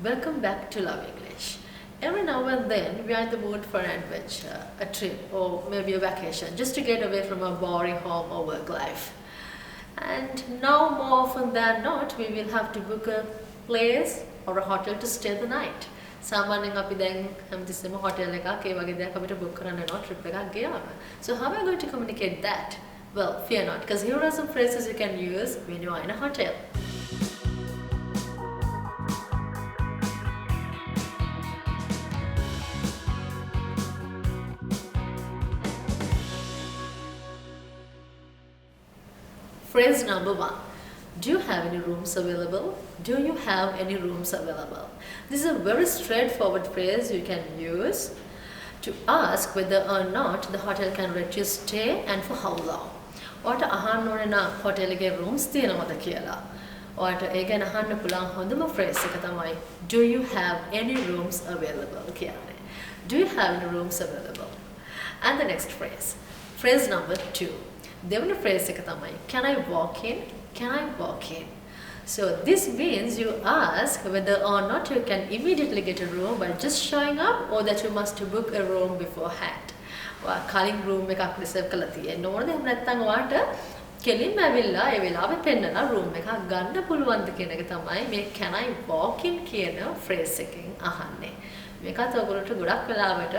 Welcome back to Love English. Every now and then we are in the mood for an adventure, a trip, or maybe a vacation just to get away from our boring home or work life. And now, more often than not, we will have to book a place or a hotel to stay the night. සාමාන්‍යයෙන් අපි දැන් හැමතිස්සෙම hotel එකක් ඒ වගේ දෙයක් අපිට book කරන්න වෙනවා trip එකක් ගියාම. So how am I going to communicate that? Well, fear not, because here are some phrases you can use when you are in a hotel. Phrase number 1. Do you have any rooms available? Do you have any rooms available? This is a very straightforward phrase you can use to ask whether or not the hotel can let you stay and for how long. ඔයාට අහන්න ඕනේ නම් hotel එකේ rooms තියෙනවද කියලා. ඔයාට ඒ ගැන අහන්න පුළුවන් හොඳම phrase එක තමයි do you have any rooms available කියන්නේ. Do you have any rooms available? And the next phrase. Phrase number 2. දෙවන phrase එක තමයි can I walk in? Can I walk in? So this means you ask whether or not you can immediately get a room by just showing up or that you must book a room beforehand. ඔයා කලින් room එකක් reserve කරලා තියෙන්න ඕනද? එහෙම නැත්නම් ඔයාට කෙලින්ම ඇවිල්ලා ඒ වෙලාවෙ පෙන්නලා room එකක් ගන්න පුළුවන්ද කියන එක තමයි මේ can I walk in කියන phrase එකෙන් අහන්නේ. මේකත් ඔයගොල්ලන්ට ගොඩක් වෙලාවට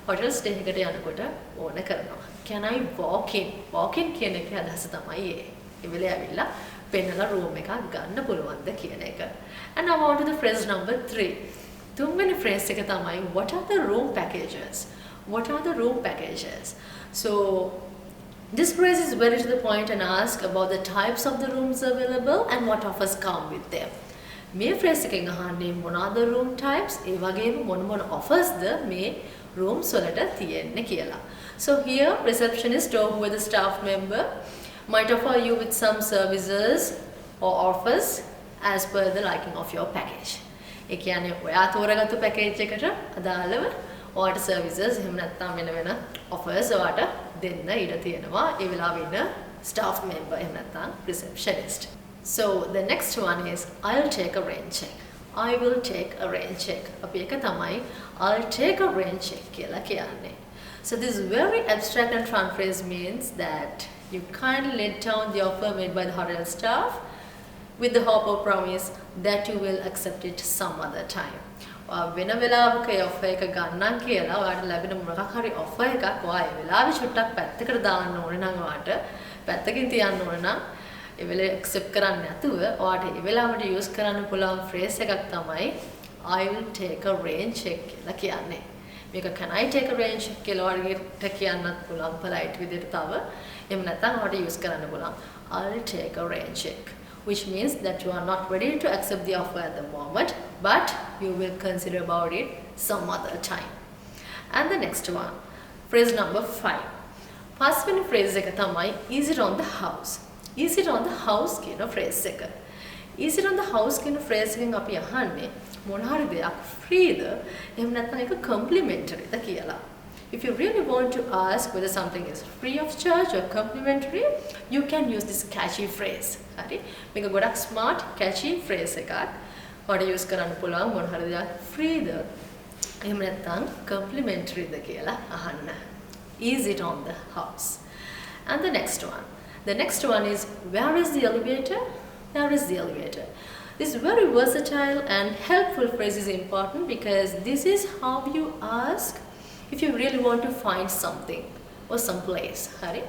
hotel stay එකකට යනකොට ඕන කරනවා. Can I walk in? Walk in කියන එකේ අදහස තමයි ඒ. ඒ වෙලේ ඇවිල්ලා පෙන්නලා room එකක් ගන්න පුළුවන්ද කියන එක. And now on to the phrase number 3. තුන්වෙනි phrase එක තමයි what are the room packages? What are the room packages? So this phrase is very to the point and ask about the types of the rooms available and what offers come with them. මේ phrase එකෙන් අහන්නේ මොනවාද room types? ඒ වගේම මොන offersද මේ rooms වලට තියෙන්නේ කියලා. So here receptionist or who is the staff member might offer you with some services or offers as per the liking of your package. ඒ කියන්නේ ඔයා තෝරගත්තු package එකට අදාළව ඔයාට services එහෙම නැත්නම් වෙන offers ඔයාට දෙන්න ඉඩ තියෙනවා ඒ වෙලාවෙ ඉන්න staff member එහෙම නැත්නම් receptionist. So the next one is I'll take a rain check. I will take a rain check. අපි එක තමයි I'll take a rain check කියලා කියන්නේ. So this very abstract and fun phrase means that you kindly let down the offer made by the hotel staff with the hope or promise that you will accept it some other time. වෙන වෙලාවක ඒ offer එක ගන්නම් කියලා ඔයාලට ලැබෙන මොකක් හරි offer එකක් ඔයා ඒ වෙලාවෙ චුට්ටක් පැත්තකට දාන්න ඕනේ නම් ඔයාට පැත්තකින් තියන්න ඕනේ නම් ඒ වෙලේ accept කරන්න නැතුව ඔයාට ඒ වෙලාවට use කරන්න පුළුවන් phrase එකක් තමයි I will take a rain check කියලා කියන්නේ. මේක can I take a rain check කියලා ඔයාලට කියන්නත් පුළුවන් polite විදිහට තව එහෙම නැත්නම් ඔයාලට use කරන්න පුළුවන් I'll take a rain check, which means that you are not ready to accept the offer at the moment, but you will consider about it some other time. And the next one, phrase number 5. පස්වෙනි phrase එක තමයි is it on the house? Is it on the house කියන phrase එක. Is it on the house කියන phrase එකෙන් අපි අහන්නේ මොන හරි දෙයක් free-ද එහෙම නැත්නම් ඒක complimentary-ද කියලා. If you really want to ask whether something is free of charge or complimentary, you can use this catchy phrase. හරි? මේක ගොඩක් smart catchy phrase එකක්. ඔයාලට use කරන්න පුළුවන් මොන හරි දෙයක් free-ද එහෙම නැත්නම් complimentary-ද කියලා අහන්න. Is it on the house? And the next one. The next one is where is the elevator? Where is the elevator? This very versatile and helpful phrase is important because this is how you ask if you really want to find something or some place. හරි?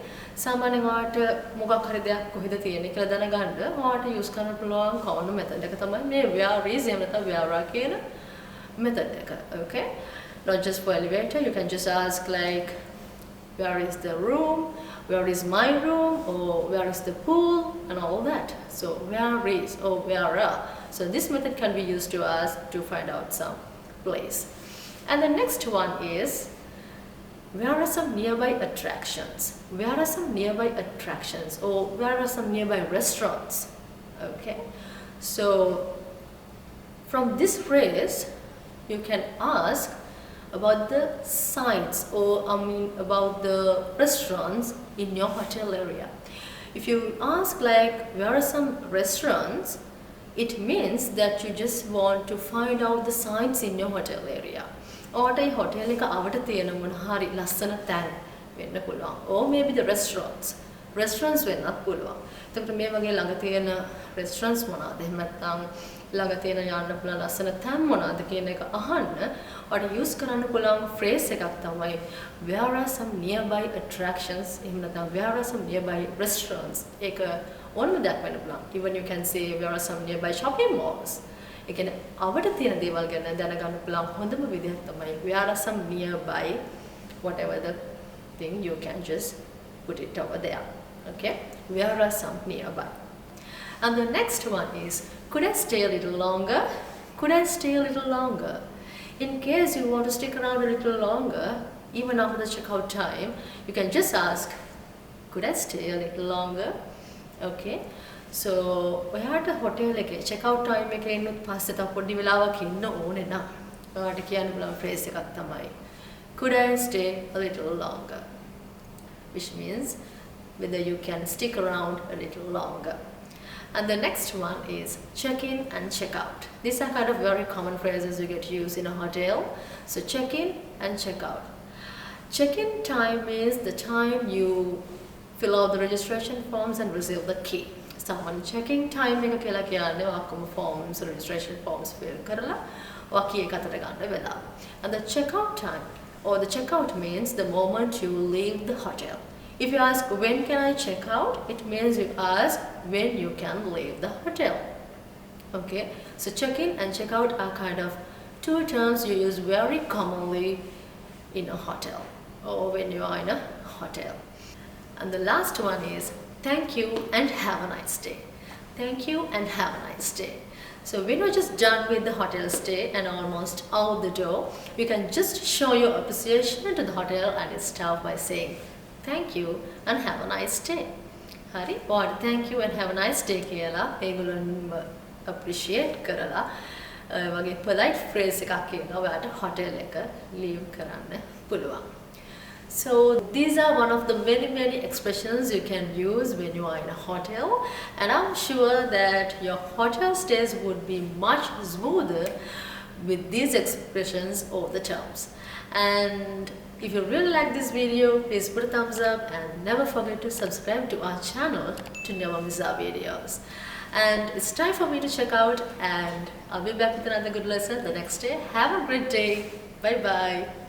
සාමාන්‍යයෙන් ඔයාට මොකක් හරි දෙයක් කොහෙද තියෙන්නේ කියලා දැනගන්න ඔයාට use කරන්න පුළුවන් කවුණු method එක තමයි මේ where is එහෙම නැත්නම් where are කියන method එක. Okay? Not just for elevator, you can just ask like where is the room, where is my room, or where is the pool, and all that. So where is or where are. So this method can be used to ask to find out some place. And the next one is where are some nearby attractions? Where are some nearby attractions, or where are some nearby restaurants? Okay. So from this phrase, you can ask about the sites or about the restaurants in your hotel area. If you ask like where are some restaurants, It means that you just want to find out the signs in your hotel area. Or the hotel එක අවට තියෙන මොන හරි ලස්සන තැන් වෙන්න පුළුවන්. Or maybe the restaurants. Restaurants වෙන්නත් පුළුවන්. එතකොට මේ වගේ ළඟ තියෙන restaurants මොනවාද? එහෙම නැත්නම් ළඟ තියෙන යන්න පුළුවන් ලස්සන තැන් මොනවාද කියන එක අහන්න ඔයාලට use කරන්න පුළුවන් phrase එකක් තමයි where are some nearby attractions? එහෙම නැත්නම් where are some nearby restaurants? ඒක ඕනම දෙයක් වෙන්න පුළුවන්. Even you can say where are some nearby shopping malls? ඒ කියන්නේ අවට තියෙන දේවල් ගැන දැනගන්න පුළුවන් හොඳම විදිහ තමයි where are some nearby whatever the thing you can just put it over there. Okay? Where are some nearby? And the next one is could I stay a little longer? Could I stay a little longer? In case you want to stick around a little longer, even after the checkout time, you can just ask, could I stay a little longer? Okay? So, ඔයාට hotel එකේ checkout time එකේ ඉන්නත් පස්සේ තව පොඩි වෙලාවක් ඉන්න ඕනේ නම් ඔයාට කියන්න පුළුවන් phrase එකක් තමයි could I stay a little longer? Which means whether you can stick around a little longer. And the next one is check in and check out. These are kind of very common phrases you get used in a hotel. So check in and check out. Check in time is the time you fill out the registration forms and receive the key. Someone checking time එක කියලා කියන්නේ ඔක්කොම forms registration forms fill කරලා ඔයා key එක අතට ගන්න වෙලාව. And the checkout time or the checkout means the moment you leave the hotel. If you ask when can I check out, it means you ask when you can leave the hotel. Okay, so check in and check out are kind of two terms you use very commonly in a hotel or when you are in a hotel. And the last one is thank you and have a nice day. Thank you and have a nice day. So when you're just done with the hotel stay and almost out the door, you can just show your appreciation to the hotel and its staff by saying thank you and have a nice day. Hari, or thank you and have a nice day කියලා ඒගොල්ලෝ appreciate කරලා වගේ polite phrase එකක් කියනවා ඔයාට hotel එක leave කරන්න පුළුවන්. So these are one of the many expressions you can use when you are in a hotel, and I'm sure that your hotel stays would be much smoother with these expressions or the terms. And if you really like this video, please put a thumbs up and never forget to subscribe to our channel to never miss our videos. And it's time for me to check out, and I'll be back with another good lesson the next day. Have a great day. Bye bye.